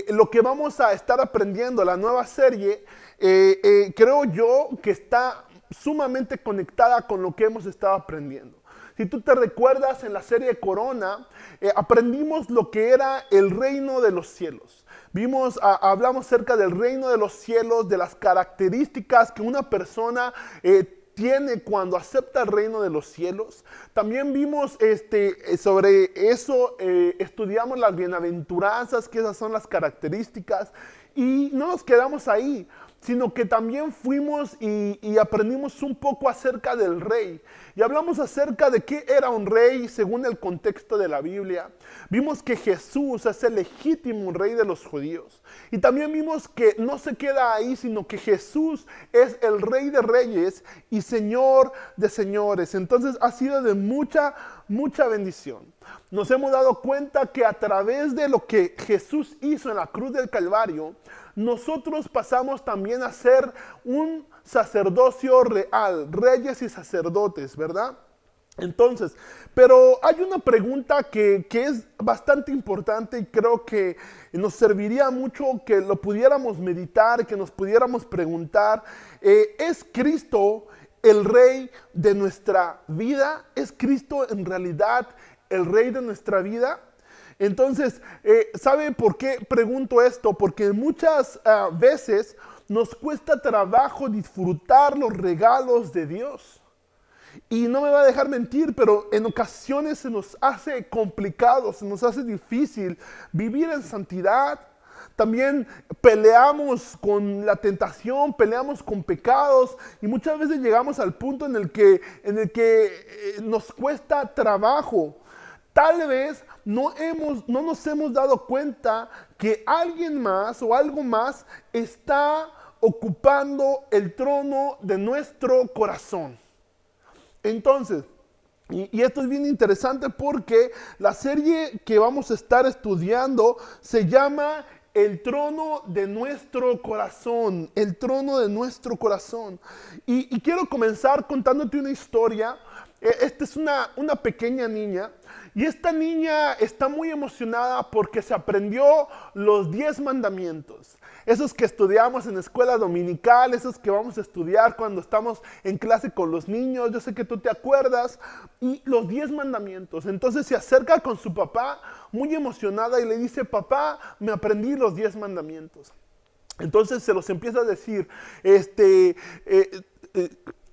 lo que vamos a estar aprendiendo, la nueva serie, creo yo que está sumamente conectada con lo que hemos estado aprendiendo. Si tú te recuerdas en la serie Corona, aprendimos lo que era el reino de los cielos. Hablamos acerca del reino de los cielos, de las características que una persona tiene cuando acepta el reino de los cielos. También vimos sobre eso, estudiamos las bienaventuranzas, que esas son las características. Y no nos quedamos ahí, sino que también fuimos y aprendimos un poco acerca del rey. Y hablamos acerca de qué era un rey según el contexto de la Biblia. Vimos que Jesús es el legítimo rey de los judíos. Y también vimos que no se queda ahí, sino que Jesús es el rey de reyes y señor de señores. Entonces ha sido de mucha bendición. Nos hemos dado cuenta que a través de lo que Jesús hizo en la cruz del Calvario, nosotros pasamos también a ser un sacerdocio real, reyes y sacerdotes, ¿verdad? Entonces, pero hay una pregunta que es bastante importante y creo que nos serviría mucho que lo pudiéramos meditar, que nos pudiéramos preguntar, ¿es Cristo el rey de nuestra vida? ¿Es Cristo en realidad el rey de nuestra vida? Entonces, ¿sabe por qué pregunto esto? Porque muchas veces nos cuesta trabajo disfrutar los regalos de Dios. Y no me va a dejar mentir, pero en ocasiones se nos hace complicado, se nos hace difícil vivir en santidad. También peleamos con la tentación, peleamos con pecados y muchas veces llegamos al punto en el que nos cuesta trabajo. Tal vez no nos hemos dado cuenta que alguien más o algo más está ocupando el trono de nuestro corazón. Entonces, y esto es bien interesante porque la serie que vamos a estar estudiando se llama El trono de nuestro corazón, el trono de nuestro corazón. Y quiero comenzar contándote una historia. Esta es una pequeña niña y esta niña está muy emocionada porque se aprendió los 10 mandamientos. Esos que estudiamos en escuela dominical, esos que vamos a estudiar cuando estamos en clase con los niños, yo sé que tú te acuerdas, y los 10 mandamientos. Entonces se acerca con su papá muy emocionada y le dice, papá, me aprendí los 10 mandamientos. Entonces se los empieza a decir,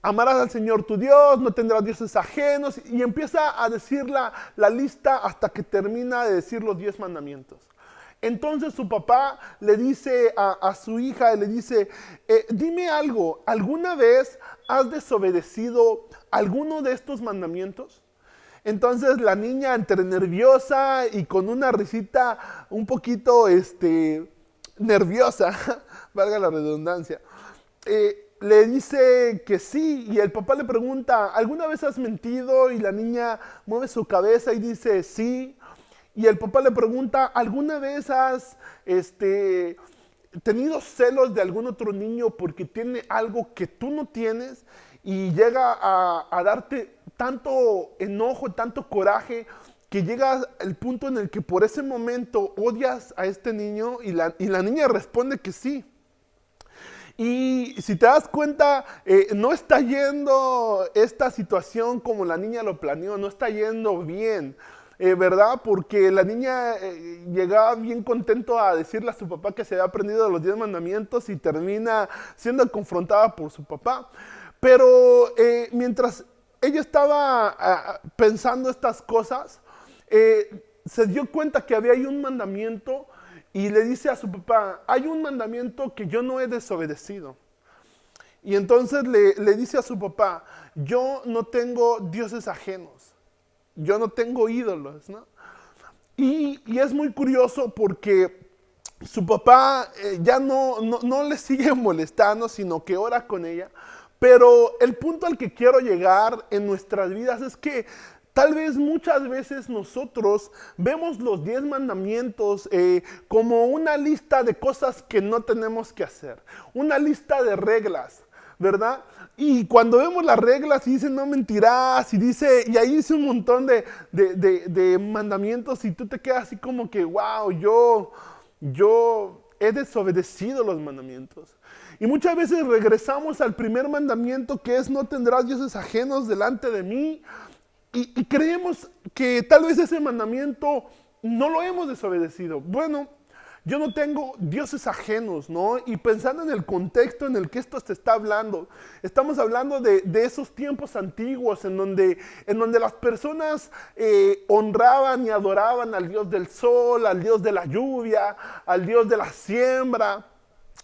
amarás al Señor tu Dios, no tendrás dioses ajenos, y empieza a decir la lista hasta que termina de decir los 10 mandamientos. Entonces su papá le dice a su hija, le dice, dime algo, ¿alguna vez has desobedecido alguno de estos mandamientos? Entonces la niña, entre nerviosa y con una risita un poquito nerviosa, valga la redundancia, le dice que sí, y el papá le pregunta, ¿alguna vez has mentido? Y la niña mueve su cabeza y dice sí. Y el papá le pregunta, ¿alguna vez has tenido celos de algún otro niño porque tiene algo que tú no tienes? Y llega a darte tanto enojo, tanto coraje, que llega el punto en el que por ese momento odias a este niño, y la niña responde que sí. Y si te das cuenta, no está yendo esta situación como la niña lo planeó, no está yendo bien, ¿verdad? Porque la niña llegaba bien contento a decirle a su papá que se había aprendido los 10 mandamientos y termina siendo confrontada por su papá. Pero mientras ella estaba pensando estas cosas, se dio cuenta que había ahí un mandamiento. Y le dice a su papá, hay un mandamiento que yo no he desobedecido. Y entonces le dice a su papá, yo no tengo dioses ajenos, yo no tengo ídolos, ¿no? Y es muy curioso porque su papá ya no le sigue molestando, sino que ora con ella. Pero el punto al que quiero llegar en nuestras vidas es que tal vez muchas veces nosotros vemos los 10 mandamientos como una lista de cosas que no tenemos que hacer, una lista de reglas, ¿verdad? Y cuando vemos las reglas y dice no mentirás, y ahí dice un montón de mandamientos, y tú te quedas así como que, wow, yo yo he desobedecido los mandamientos. Y muchas veces regresamos al primer mandamiento, que es no tendrás dioses ajenos delante de mí. Y creemos que tal vez ese mandamiento no lo hemos desobedecido. Bueno, yo no tengo dioses ajenos, ¿no? Y pensando en el contexto en el que esto se está hablando, estamos hablando de esos tiempos antiguos en donde las personas honraban y adoraban al Dios del sol, al Dios de la lluvia, al Dios de la siembra.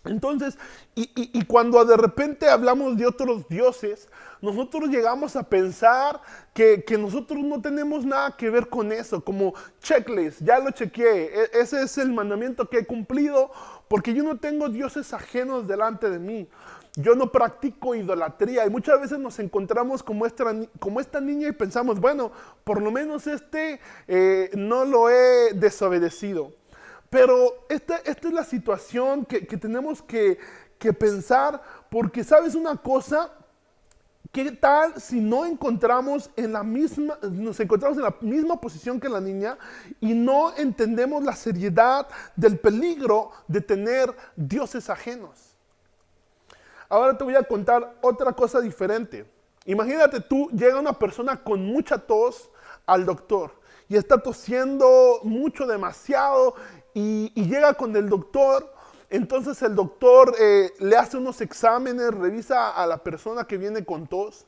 Entonces, y cuando de repente hablamos de otros dioses, nosotros llegamos a pensar que nosotros no tenemos nada que ver con eso, como checklist, ya lo chequeé, ese es el mandamiento que he cumplido, porque yo no tengo dioses ajenos delante de mí. Yo no practico idolatría, y muchas veces nos encontramos como esta niña y pensamos, bueno, por lo menos no lo he desobedecido. Pero esta es la situación que tenemos que pensar, porque ¿sabes una cosa? ¿Qué tal si nos encontramos en la misma posición que la niña y no entendemos la seriedad del peligro de tener dioses ajenos? Ahora te voy a contar otra cosa diferente. Imagínate tú, llega una persona con mucha tos al doctor y está tosiendo mucho, demasiado, y llega con el doctor. Entonces el doctor le hace unos exámenes, revisa a la persona que viene con tos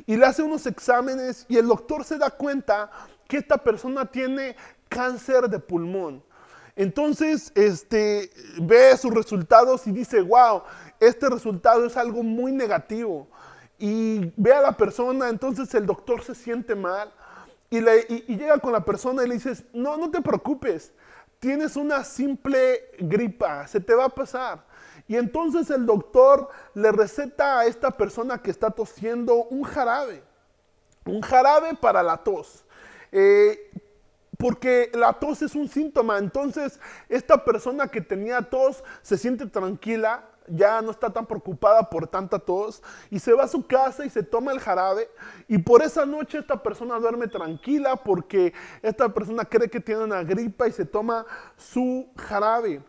y le hace unos exámenes, y el doctor se da cuenta que esta persona tiene cáncer de pulmón. Entonces ve sus resultados y dice, wow, este resultado es algo muy negativo. Y ve a la persona, entonces el doctor se siente mal y llega con la persona y le dices, no te preocupes. Tienes una simple gripa, se te va a pasar. Y entonces el doctor le receta a esta persona que está tosiendo un jarabe para la tos. Porque la tos es un síntoma. Entonces esta persona que tenía tos se siente tranquila, ya no está tan preocupada por tanta tos, y se va a su casa y se toma el jarabe, y por esa noche esta persona duerme tranquila porque esta persona cree que tiene una gripa y se toma su jarabe.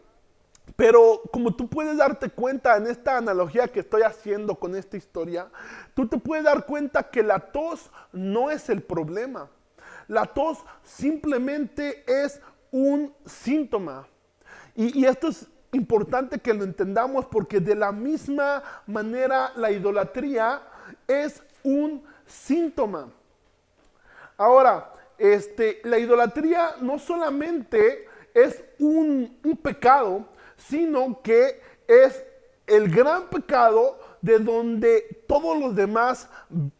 Pero como tú puedes darte cuenta en esta analogía que estoy haciendo con esta historia, tú te puedes dar cuenta que la tos no es el problema. La tos simplemente es un síntoma. Y esto es importante que lo entendamos, porque de la misma manera la idolatría es un síntoma. Ahora, la idolatría no solamente es un pecado, sino que es el gran pecado de donde todos los demás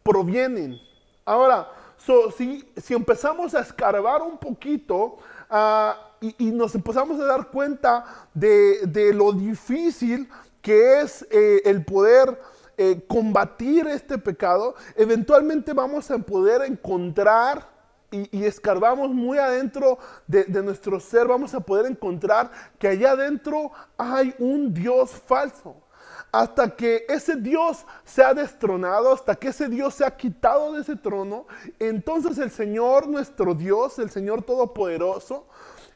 provienen. Ahora, si empezamos a escarbar un poquito, y nos empezamos a dar cuenta de lo difícil que es el poder combatir este pecado, eventualmente vamos a poder encontrar, y escarbamos muy adentro de nuestro ser, vamos a poder encontrar que allá adentro hay un Dios falso. Hasta que ese Dios sea destronado, hasta que ese Dios sea quitado de ese trono, entonces el Señor nuestro Dios, el Señor Todopoderoso,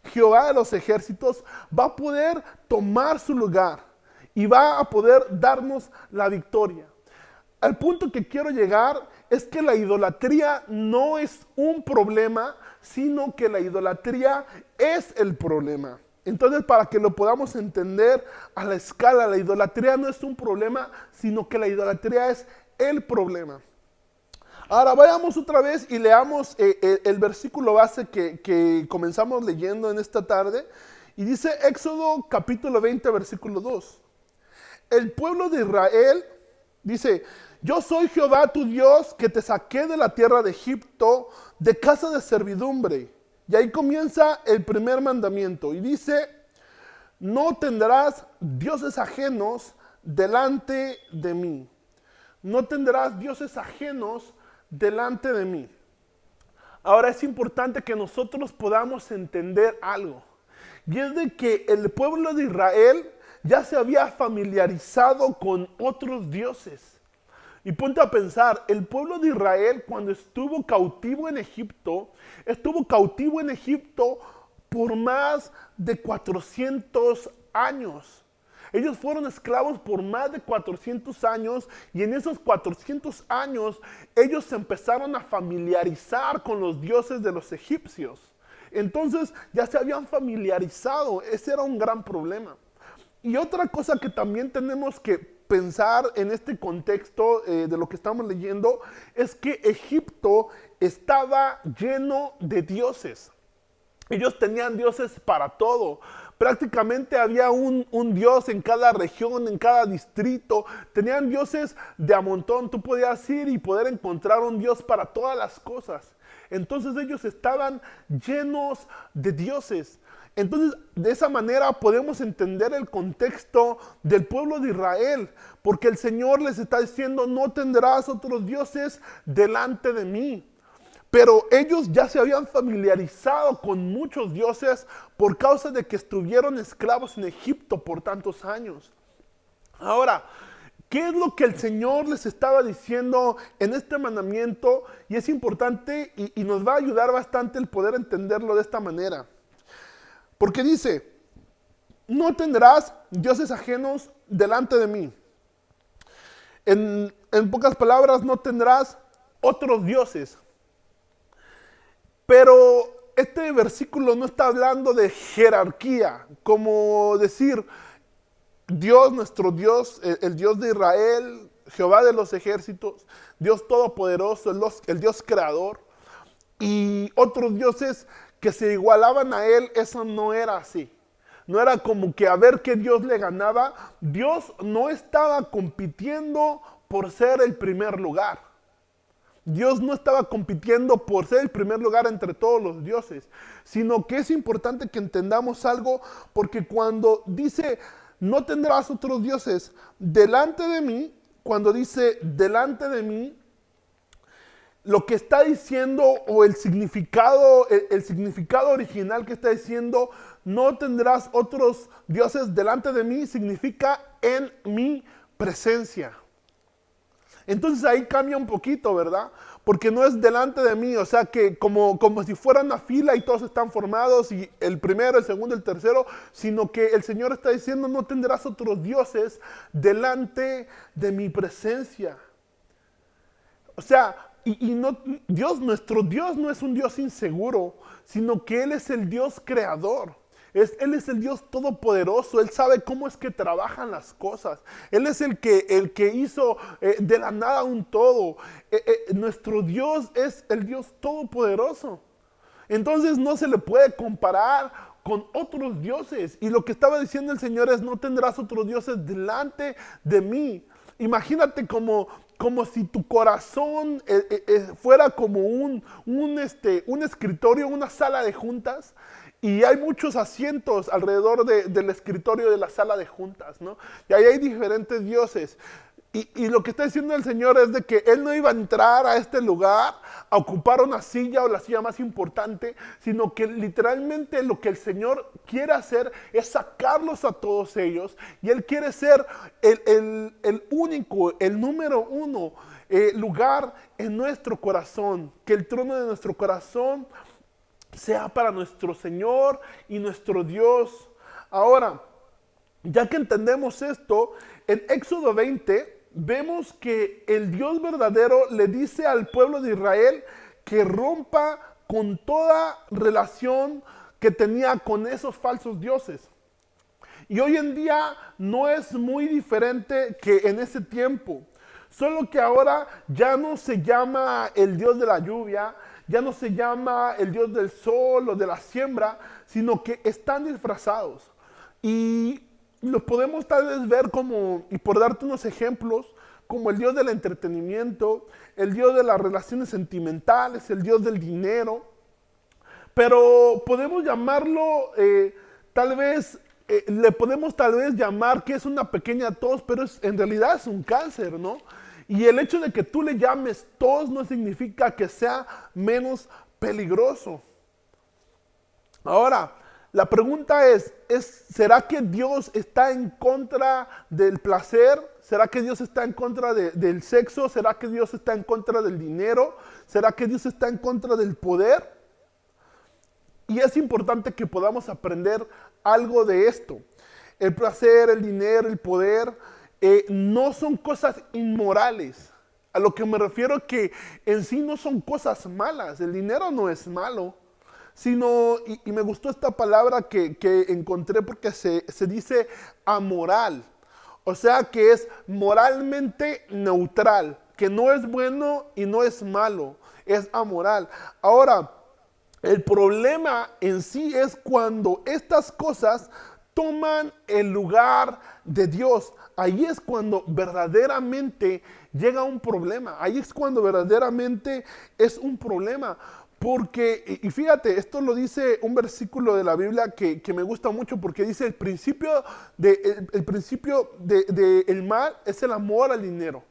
Jehová de los ejércitos, va a poder tomar su lugar y va a poder darnos la victoria. Al punto que quiero llegar es que la idolatría no es un problema, sino que la idolatría es el problema. Entonces, para que lo podamos entender a la escala, la idolatría no es un problema, sino que la idolatría es el problema. Ahora vayamos otra vez y leamos el versículo base que comenzamos leyendo en esta tarde. Y dice Éxodo capítulo 20, versículo 2. El pueblo de Israel dice, yo soy Jehová tu Dios, que te saqué de la tierra de Egipto, de casa de servidumbre. Y ahí comienza el primer mandamiento. Y dice, no tendrás dioses ajenos delante de mí. No tendrás dioses ajenos delante de mí. Ahora es importante que nosotros podamos entender algo. Y es de que el pueblo de Israel ya se había familiarizado con otros dioses. Y ponte a pensar, el pueblo de Israel cuando estuvo cautivo en Egipto por más de 400 años. Ellos fueron esclavos por más de 400 años y en esos 400 años ellos se empezaron a familiarizar con los dioses de los egipcios. Entonces ya se habían familiarizado, ese era un gran problema. Y otra cosa que también tenemos que pensar en este contexto de lo que estamos leyendo es que Egipto estaba lleno de dioses. Ellos tenían dioses para todo. Prácticamente había un dios en cada región, en cada distrito. Tenían dioses de a montón. Tú podías ir y poder encontrar un dios para todas las cosas. Entonces ellos estaban llenos de dioses. Entonces, de esa manera podemos entender el contexto del pueblo de Israel, porque el Señor les está diciendo, no tendrás otros dioses delante de mí. Pero ellos ya se habían familiarizado con muchos dioses por causa de que estuvieron esclavos en Egipto por tantos años. Ahora, ¿qué es lo que el Señor les estaba diciendo en este mandamiento? Y es importante y nos va a ayudar bastante el poder entenderlo de esta manera. Porque dice, no tendrás dioses ajenos delante de mí. En pocas palabras, no tendrás otros dioses. Pero este versículo no está hablando de jerarquía, como decir, Dios, nuestro Dios, el Dios de Israel, Jehová de los ejércitos, Dios todopoderoso, el Dios creador, y otros dioses que se igualaban a él. Eso no era así. No era como que a ver qué Dios le ganaba. Dios no estaba compitiendo por ser el primer lugar. Dios no estaba compitiendo por ser el primer lugar entre todos los dioses, sino que es importante que entendamos algo, porque cuando dice, no tendrás otros dioses delante de mí, cuando dice delante de mí, lo que está diciendo, o el significado original que está diciendo, no tendrás otros dioses delante de mí, significa en mi presencia. Entonces ahí cambia un poquito, ¿verdad? Porque no es delante de mí, o sea que como si fuera una fila y todos están formados, y el primero, el segundo, el tercero, sino que el Señor está diciendo, no tendrás otros dioses delante de mi presencia. O sea, Dios, nuestro Dios no es un Dios inseguro, sino que Él es el Dios creador. Él es el Dios todopoderoso. Él sabe cómo es que trabajan las cosas. Él es el que hizo de la nada un todo. Nuestro Dios es el Dios todopoderoso. Entonces no se le puede comparar con otros dioses. Y lo que estaba diciendo el Señor es, no tendrás otros dioses delante de mí. Imagínate como si tu corazón fuera como un escritorio, una sala de juntas, y hay muchos asientos alrededor del escritorio de la sala de juntas, ¿no? Y ahí hay diferentes dioses. Y lo que está diciendo el Señor es de que Él no iba a entrar a este lugar a ocupar una silla o la silla más importante, sino que literalmente lo que el Señor quiere hacer es sacarlos a todos ellos, y Él quiere ser el único, el número uno lugar en nuestro corazón, que el trono de nuestro corazón sea para nuestro Señor y nuestro Dios. Ahora, ya que entendemos esto, en Éxodo 20 vemos que el Dios verdadero le dice al pueblo de Israel que rompa con toda relación que tenía con esos falsos dioses. Y hoy en día no es muy diferente que en ese tiempo. Solo que ahora ya no se llama el Dios de la lluvia, ya no se llama el Dios del sol o de la siembra, sino que están disfrazados. Y lo podemos tal vez ver como, y por darte unos ejemplos, como el Dios del entretenimiento, el Dios de las relaciones sentimentales, el Dios del dinero. Pero podemos llamarlo, le podemos tal vez llamar que es una pequeña tos, pero en realidad es un cáncer, ¿no? Y el hecho de que tú le llames tos no significa que sea menos peligroso. Ahora, la pregunta es, ¿será que Dios está en contra del placer? ¿Será que Dios está en contra del sexo? ¿Será que Dios está en contra del dinero? ¿Será que Dios está en contra del poder? Y es importante que podamos aprender algo de esto. El placer, el dinero, el poder, no son cosas inmorales. A lo que me refiero que en sí no son cosas malas. El dinero no es malo. Sino, y me gustó esta palabra que encontré porque se dice amoral. O sea que es moralmente neutral, que no es bueno y no es malo, es amoral. Ahora, el problema en sí es cuando estas cosas toman el lugar de Dios. Ahí es cuando verdaderamente llega un problema. Ahí es cuando verdaderamente es un problema. Porque, y fíjate, esto lo dice un versículo de la Biblia que me gusta mucho porque dice el principio de el mal es el amor al dinero.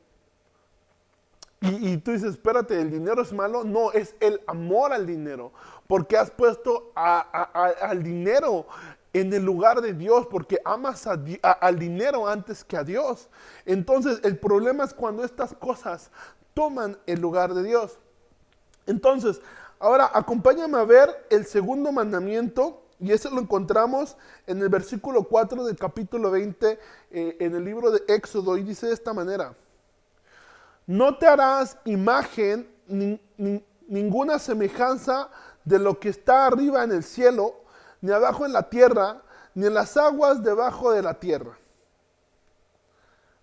Y tú dices, espérate, ¿el dinero es malo? No, es el amor al dinero. Porque has puesto al dinero en el lugar de Dios, porque amas al dinero antes que a Dios. Entonces, el problema es cuando estas cosas toman el lugar de Dios. Entonces, ahora acompáñame a ver el segundo mandamiento, y ese lo encontramos en el versículo 4 del capítulo 20, en el libro de Éxodo, y dice de esta manera: no te harás imagen ninguna semejanza de lo que está arriba en el cielo, ni abajo en la tierra, ni en las aguas debajo de la tierra.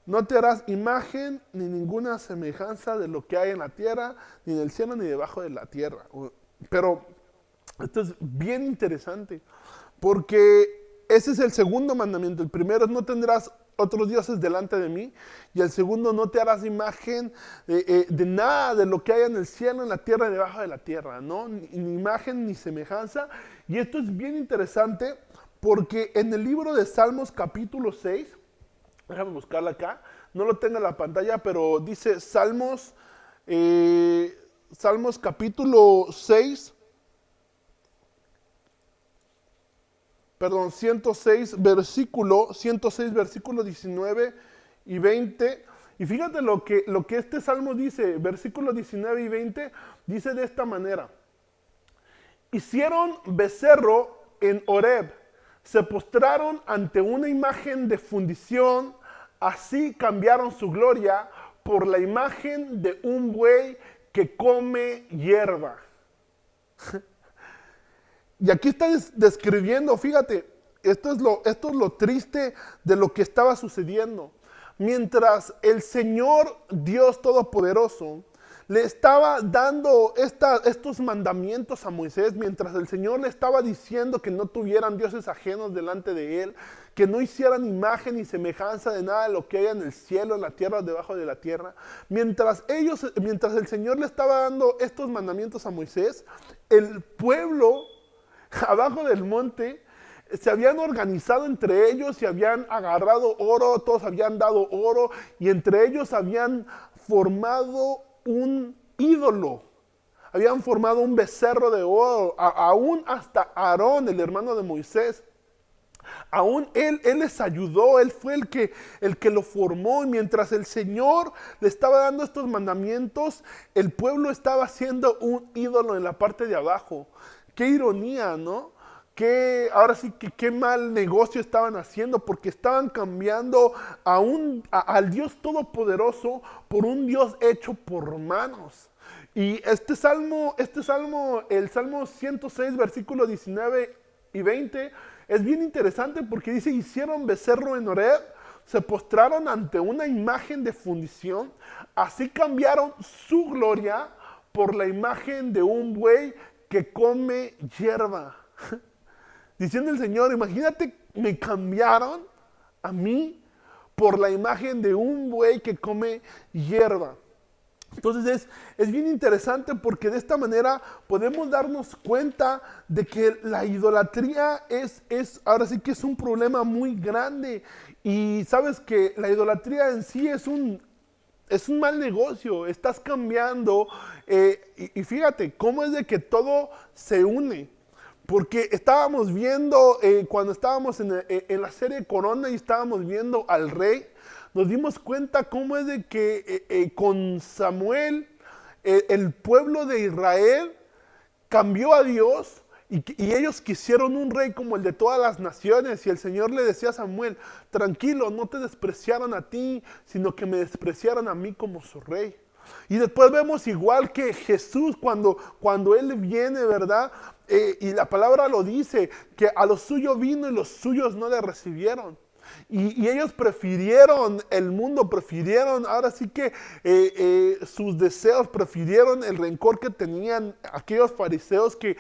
No te harás imagen ni ninguna semejanza de lo que hay en la tierra, ni en el cielo, ni debajo de la tierra. Pero esto es bien interesante, porque ese es el segundo mandamiento. El primero es: no tendrás otros dioses delante de mí. Y el segundo: no te harás imagen de nada de lo que hay en el cielo, en la tierra y debajo de la tierra, ¿no? Ni imagen ni semejanza. Y esto es bien interesante porque en el libro de Salmos capítulo 6, déjame buscarla acá, no lo tengo en la pantalla, pero dice Salmos capítulo 6, perdón, 106 versículo 19 y 20. Y fíjate lo que este salmo dice, versículos 19 y 20, dice de esta manera: hicieron becerro en Horeb, se postraron ante una imagen de fundición, así cambiaron su gloria por la imagen de un buey que come hierba. Y aquí está describiendo, fíjate, esto es lo triste de lo que estaba sucediendo. Mientras el Señor Dios Todopoderoso le estaba dando estos mandamientos a Moisés, mientras el Señor le estaba diciendo que no tuvieran dioses ajenos delante de él, que no hicieran imagen ni semejanza de nada de lo que hay en el cielo, en la tierra, debajo de la tierra. Mientras el Señor le estaba dando estos mandamientos a Moisés, el pueblo abajo del monte se habían organizado entre ellos y habían agarrado oro, todos habían dado oro, y entre ellos habían formado un ídolo, habían formado un becerro de oro, aún hasta Aarón, el hermano de Moisés. Aún él les ayudó, él fue el que lo formó, y mientras el Señor le estaba dando estos mandamientos, el pueblo estaba haciendo un ídolo en la parte de abajo. Qué ironía, ¿no? Ahora sí que qué mal negocio estaban haciendo, porque estaban cambiando al Dios Todopoderoso por un Dios hecho por manos. Y el Salmo 106, versículos 19 y 20, es bien interesante porque dice: hicieron becerro en Horeb, se postraron ante una imagen de fundición, así cambiaron su gloria por la imagen de un buey que come hierba. Diciendo el Señor, imagínate, me cambiaron a mí por la imagen de un buey que come hierba. Entonces es bien interesante porque de esta manera podemos darnos cuenta de que la idolatría ahora sí que es un problema muy grande. Y sabes que la idolatría en sí es un mal negocio. Estás cambiando. Y fíjate cómo es de que todo se une. Porque estábamos viendo, cuando estábamos en la serie Corona y estábamos viendo al rey, nos dimos cuenta cómo es de que con Samuel el pueblo de Israel cambió a Dios Y ellos quisieron un rey como el de todas las naciones. Y el Señor le decía a Samuel, tranquilo, no te despreciaron a ti, sino que me despreciaron a mí como su rey. Y después vemos igual que Jesús cuando Él viene, ¿verdad? Y la palabra lo dice, que a los suyos vino y los suyos no le recibieron. Y ellos prefirieron el mundo, prefirieron ahora sí que sus deseos, prefirieron el rencor que tenían aquellos fariseos que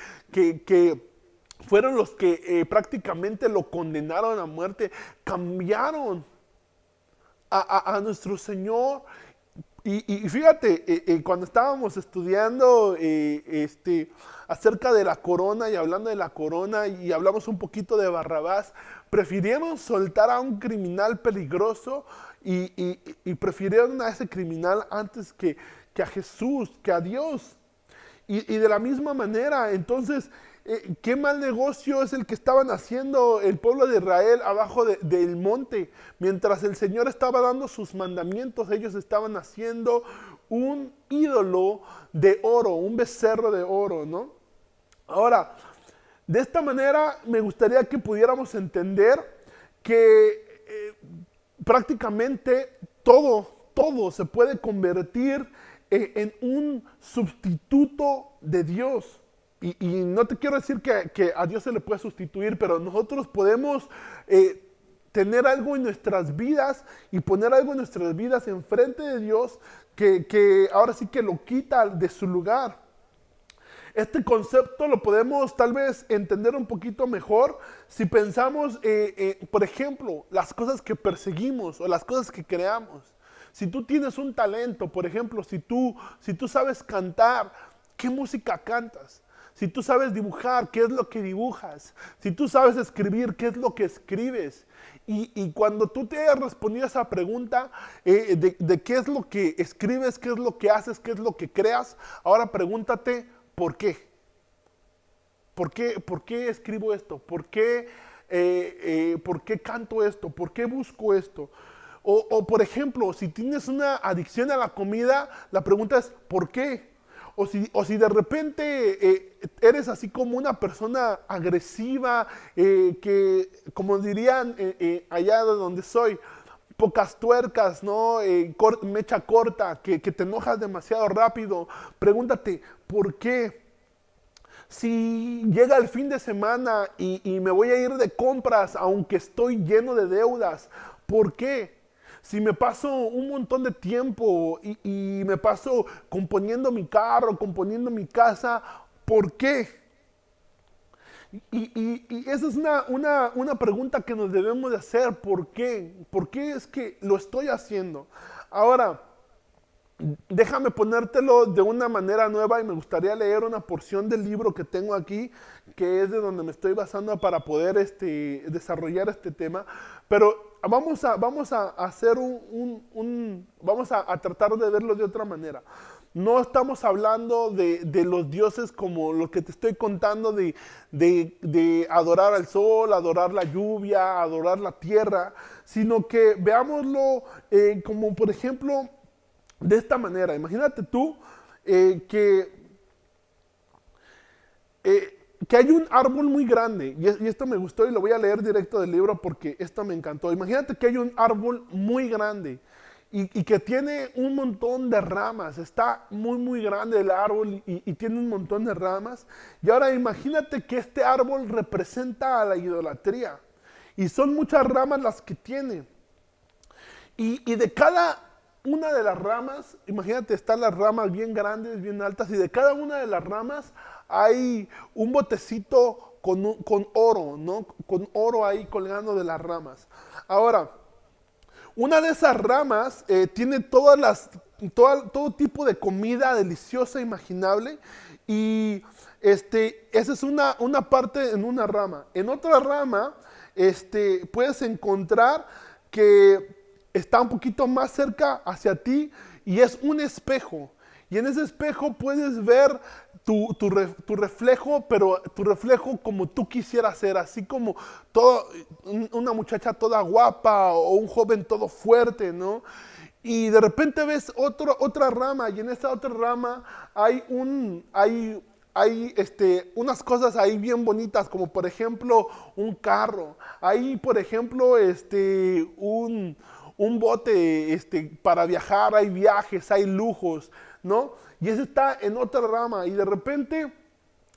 fueron los que prácticamente lo condenaron a muerte. Cambiaron a nuestro Señor. Y fíjate, cuando estábamos estudiando acerca de la corona y hablando de la corona y hablamos un poquito de Barrabás, prefirieron soltar a un criminal peligroso y prefirieron a ese criminal antes que a Jesús, que a Dios. Y de la misma manera, entonces, qué mal negocio es el que estaban haciendo el pueblo de Israel abajo del monte. Mientras el Señor estaba dando sus mandamientos, ellos estaban haciendo un ídolo de oro, un becerro de oro, ¿no? Ahora, de esta manera me gustaría que pudiéramos entender que prácticamente todo se puede convertir en un sustituto de Dios. Y no te quiero decir que a Dios se le puede sustituir, pero nosotros podemos tener algo en nuestras vidas y poner algo en nuestras vidas enfrente de Dios que ahora sí que lo quita de su lugar. Este concepto lo podemos tal vez entender un poquito mejor si pensamos, por ejemplo, las cosas que perseguimos o las cosas que creamos. Si tú tienes un talento, por ejemplo, si tú sabes cantar, ¿qué música cantas? Si tú sabes dibujar, ¿qué es lo que dibujas? Si tú sabes escribir, ¿qué es lo que escribes? Y cuando tú te hayas respondido a esa pregunta de qué es lo que escribes, qué es lo que haces, qué es lo que creas, ahora pregúntate, ¿por qué? ¿Por qué escribo esto? ¿Por qué canto esto? ¿Por qué busco esto? O por ejemplo, si tienes una adicción a la comida, la pregunta es ¿por qué? O si de repente eres así como una persona agresiva, que como dirían allá de donde soy, pocas tuercas, ¿no? Mecha corta, que te enojas demasiado rápido, pregúntate ¿por qué? Si llega el fin de semana y me voy a ir de compras, aunque estoy lleno de deudas, ¿por qué? Si me paso un montón de tiempo y me paso componiendo mi carro, componiendo mi casa, ¿por qué? Y esa es una pregunta que nos debemos de hacer. ¿Por qué? ¿Por qué es que lo estoy haciendo? Ahora, déjame ponértelo de una manera nueva y me gustaría leer una porción del libro que tengo aquí, que es de donde me estoy basando para poder desarrollar este tema. Pero vamos a hacer vamos a tratar de verlo de otra manera. No estamos hablando de los dioses como lo que te estoy contando de adorar al sol, adorar la lluvia, adorar la tierra, sino que veámoslo como por ejemplo de esta manera. Imagínate tú que hay un árbol muy grande, y esto me gustó y lo voy a leer directo del libro porque esto me encantó. Imagínate que hay un árbol muy grande y que tiene un montón de ramas, está muy grande el árbol y tiene un montón de ramas. Y ahora imagínate que este árbol representa a la idolatría y son muchas ramas las que tiene. Y de cada una de las ramas, imagínate, están las ramas bien grandes, bien altas, y de cada una de las ramas hay un botecito con oro, ¿no? Con oro ahí colgando de las ramas. Ahora, una de esas ramas tiene todo tipo de comida deliciosa imaginable, y esa es una parte en una rama. En otra rama puedes encontrar que está un poquito más cerca hacia ti y es un espejo. Y en ese espejo puedes ver tu reflejo, pero tu reflejo como tú quisieras ser, así como una muchacha toda guapa o un joven todo fuerte, ¿no? Y de repente ves otra rama, y en esa otra rama hay hay unas cosas ahí bien bonitas, como por ejemplo un carro. Hay, por ejemplo, un bote para viajar, hay viajes, hay lujos, ¿no? Y ese está en otra rama y de repente,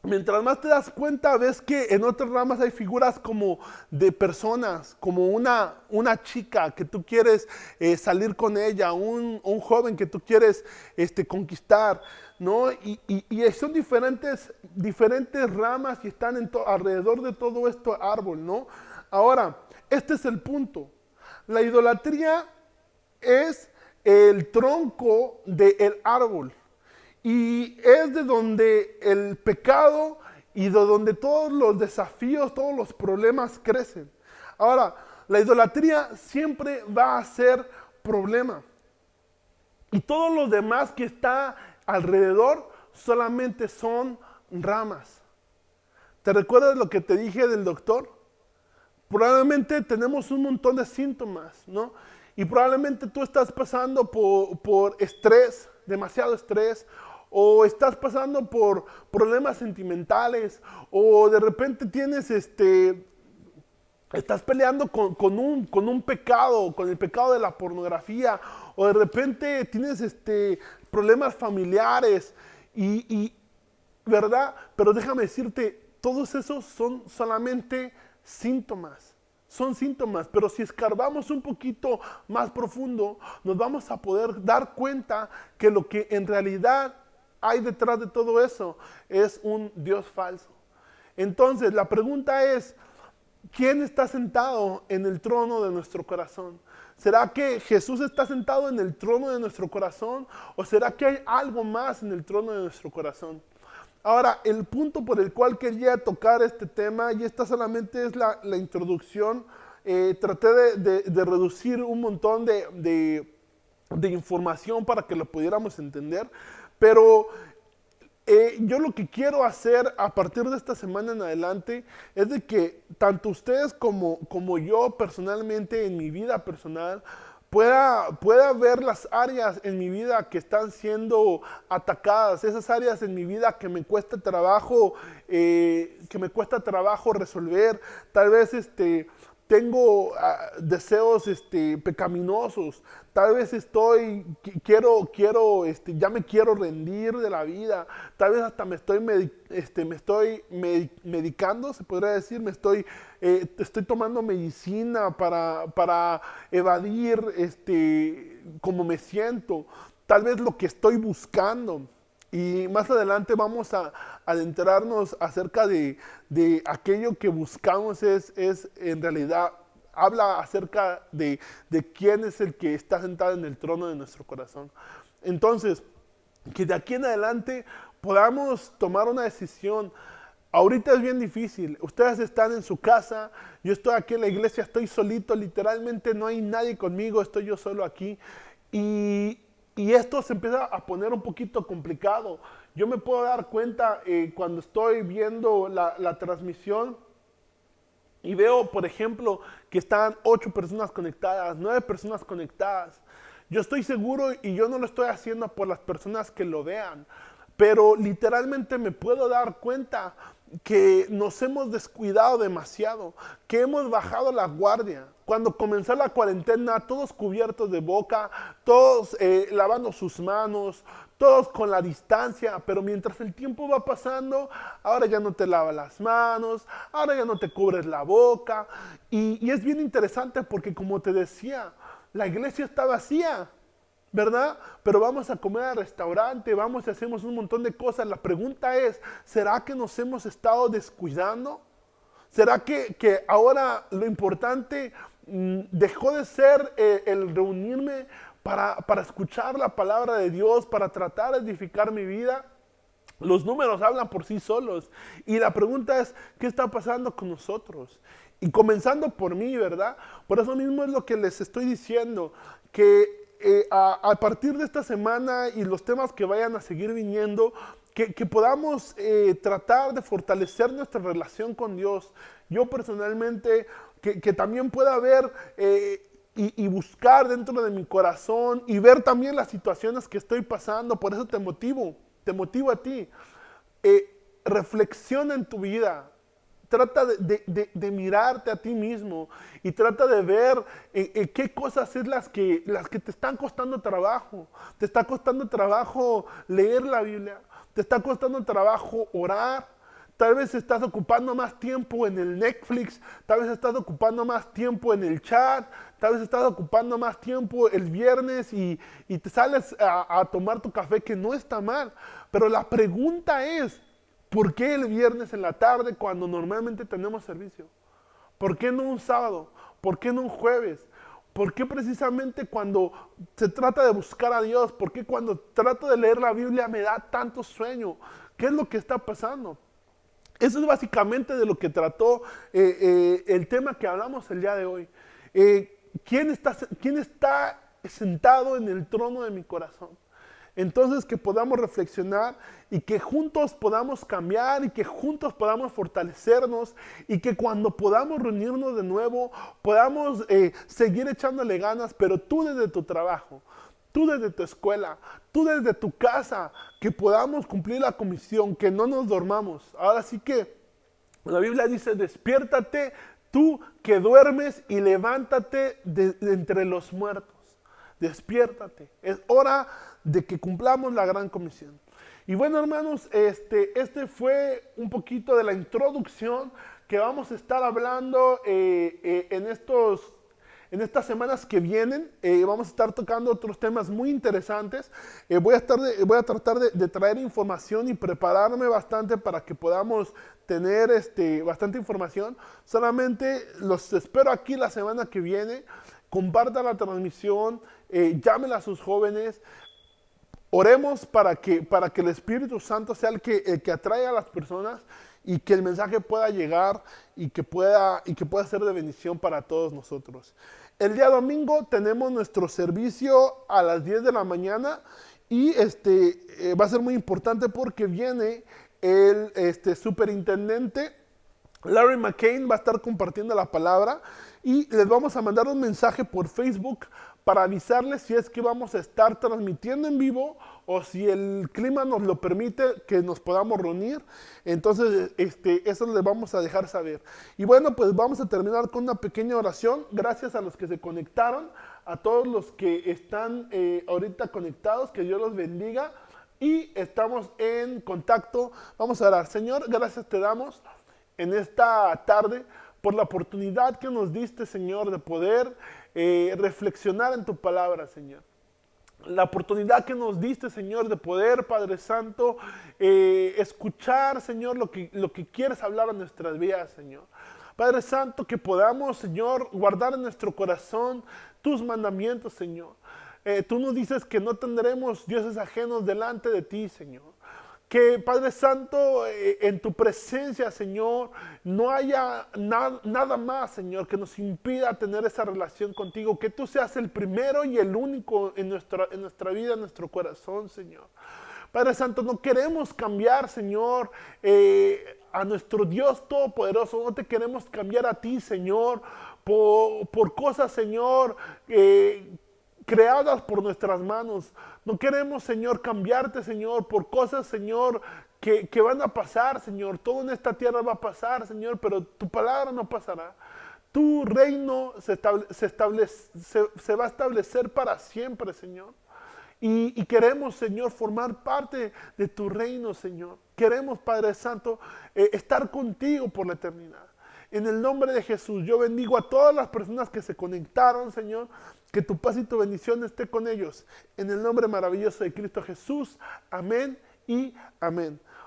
mientras más te das cuenta, ves que en otras ramas hay figuras como de personas, como una chica que tú quieres salir con ella, un joven que tú quieres conquistar, ¿no? Y son diferentes ramas y están alrededor de todo este árbol, ¿no? Ahora, este es el punto. La idolatría es el tronco del árbol. Y es de donde el pecado y de donde todos los desafíos, todos los problemas crecen. Ahora, la idolatría siempre va a ser problema. Y todo lo demás que está alrededor solamente son ramas. ¿Te recuerdas lo que te dije del doctor? Probablemente tenemos un montón de síntomas, ¿no? Y probablemente tú estás pasando por estrés, demasiado estrés, o estás pasando por problemas sentimentales, o de repente tienes estás peleando con un pecado, con el pecado de la pornografía, o de repente tienes problemas familiares, y, ¿verdad? Pero déjame decirte, todos esos son solamente síntomas. Son síntomas, pero si escarbamos un poquito más profundo, nos vamos a poder dar cuenta que lo que en realidad hay detrás de todo eso es un Dios falso. Entonces, la pregunta es, ¿quién está sentado en el trono de nuestro corazón? ¿Será que Jesús está sentado en el trono de nuestro corazón? ¿O será que hay algo más en el trono de nuestro corazón? Ahora, el punto por el cual quería tocar este tema, y esta solamente es la introducción, traté de reducir un montón de información para que lo pudiéramos entender, pero yo lo que quiero hacer a partir de esta semana en adelante es de que tanto ustedes como yo personalmente en mi vida personal pueda ver las áreas en mi vida que están siendo atacadas, esas áreas en mi vida que me cuesta trabajo resolver. Tal vez tengo deseos pecaminosos. Tal vez ya me quiero rendir de la vida. Tal vez hasta me estoy medicando, se podría decir. Estoy tomando medicina para evadir cómo me siento. Tal vez lo que estoy buscando. Y más adelante vamos a adentrarnos acerca de aquello que buscamos es en realidad, habla acerca de quién es el que está sentado en el trono de nuestro corazón. Entonces, que de aquí en adelante podamos tomar una decisión. Ahorita es bien difícil. Ustedes están en su casa, yo estoy aquí en la iglesia, estoy solito, literalmente no hay nadie conmigo, estoy yo solo aquí. Y esto se empieza a poner un poquito complicado. Yo me puedo dar cuenta cuando estoy viendo la transmisión y veo, por ejemplo, que están 8 personas conectadas, 9 personas conectadas. Yo estoy seguro y yo no lo estoy haciendo por las personas que lo vean, pero literalmente me puedo dar cuenta que nos hemos descuidado demasiado, que hemos bajado la guardia. Cuando comenzó la cuarentena, todos cubiertos de boca, todos lavando sus manos, todos con la distancia, pero mientras el tiempo va pasando, ahora ya no te lavas las manos, ahora ya no te cubres la boca, y es bien interesante porque, como te decía, la iglesia está vacía, ¿verdad? Pero vamos a comer al restaurante, vamos y hacemos un montón de cosas. La pregunta es, ¿será que nos hemos estado descuidando? ¿Será que ahora lo importante dejó de ser el reunirme para escuchar la palabra de Dios, para tratar de edificar mi vida? Los números hablan por sí solos. Y la pregunta es, ¿qué está pasando con nosotros? Y comenzando por mí, ¿verdad? Por eso mismo es lo que les estoy diciendo, que a partir de esta semana y los temas que vayan a seguir viniendo, que podamos tratar de fortalecer nuestra relación con Dios. Yo personalmente, que también pueda ver y buscar dentro de mi corazón y ver también las situaciones que estoy pasando. Por eso te motivo a ti. reflexiona en tu vida. Trata de mirarte a ti mismo y trata de ver qué cosas es las que te están costando trabajo. Te está costando trabajo leer la Biblia, te está costando trabajo orar. Tal vez estás ocupando más tiempo en el Netflix, tal vez estás ocupando más tiempo en el chat, tal vez estás ocupando más tiempo el viernes y te sales a tomar tu café, que no está mal. Pero la pregunta es, ¿por qué el viernes en la tarde cuando normalmente tenemos servicio? ¿Por qué no un sábado? ¿Por qué no un jueves? ¿Por qué precisamente cuando se trata de buscar a Dios? ¿Por qué cuando trato de leer la Biblia me da tanto sueño? ¿Qué es lo que está pasando? Eso es básicamente de lo que trató el tema que hablamos el día de hoy. ¿Quién está sentado en el trono de mi corazón? Entonces que podamos reflexionar y que juntos podamos cambiar y que juntos podamos fortalecernos y que cuando podamos reunirnos de nuevo podamos seguir echándole ganas, pero tú desde tu trabajo, tú desde tu escuela, tú desde tu casa, que podamos cumplir la comisión, que no nos dormamos. Ahora sí que la Biblia dice, despiértate tú que duermes y levántate de entre los muertos. Despiértate. Es hora de que cumplamos la gran comisión. Y bueno, hermanos, este fue un poquito de la introducción que vamos a estar hablando en estas semanas que vienen. Vamos a estar tocando otros temas muy interesantes. Voy a tratar de traer información y prepararme bastante para que podamos tener bastante información. Solamente los espero aquí la semana que viene. Compartan la transmisión, llámenle a sus jóvenes. Oremos para que el Espíritu Santo sea el que atraiga a las personas y que el mensaje pueda llegar y que pueda ser de bendición para todos nosotros. El día domingo tenemos nuestro servicio a las 10 de la mañana y va a ser muy importante porque viene el superintendente Larry McCain, va a estar compartiendo la palabra y les vamos a mandar un mensaje por Facebook para avisarles si es que vamos a estar transmitiendo en vivo o si el clima nos lo permite que nos podamos reunir. Entonces, eso les vamos a dejar saber. Y bueno, pues vamos a terminar con una pequeña oración. Gracias a los que se conectaron, a todos los que están ahorita conectados, que Dios los bendiga. Y estamos en contacto. Vamos a orar. Señor, gracias te damos en esta tarde por la oportunidad que nos diste, Señor, de poder reflexionar en tu palabra, Señor. La oportunidad que nos diste, Señor, de poder, Padre Santo, escuchar, Señor, lo que quieres hablar a nuestras vidas, Señor. Padre Santo, que podamos, Señor, guardar en nuestro corazón tus mandamientos, Señor. Tú nos dices que no tendremos dioses ajenos delante de ti, Señor. Que, Padre Santo, en tu presencia, Señor, no haya nada más, Señor, que nos impida tener esa relación contigo. Que tú seas el primero y el único en nuestra vida, en nuestro corazón, Señor. Padre Santo, no queremos cambiar, Señor, a nuestro Dios Todopoderoso. No te queremos cambiar a ti, Señor, por cosas, Señor, creadas por nuestras manos. No queremos, Señor, cambiarte, Señor, por cosas, Señor, que van a pasar, Señor. Todo en esta tierra va a pasar, Señor, pero tu palabra no pasará. Tu reino se va a establecer para siempre, Señor. Y queremos, Señor, formar parte de tu reino, Señor. Queremos, Padre Santo, estar contigo por la eternidad. En el nombre de Jesús, yo bendigo a todas las personas que se conectaron, Señor. Que tu paz y tu bendición esté con ellos. En el nombre maravilloso de Cristo Jesús. Amén y amén.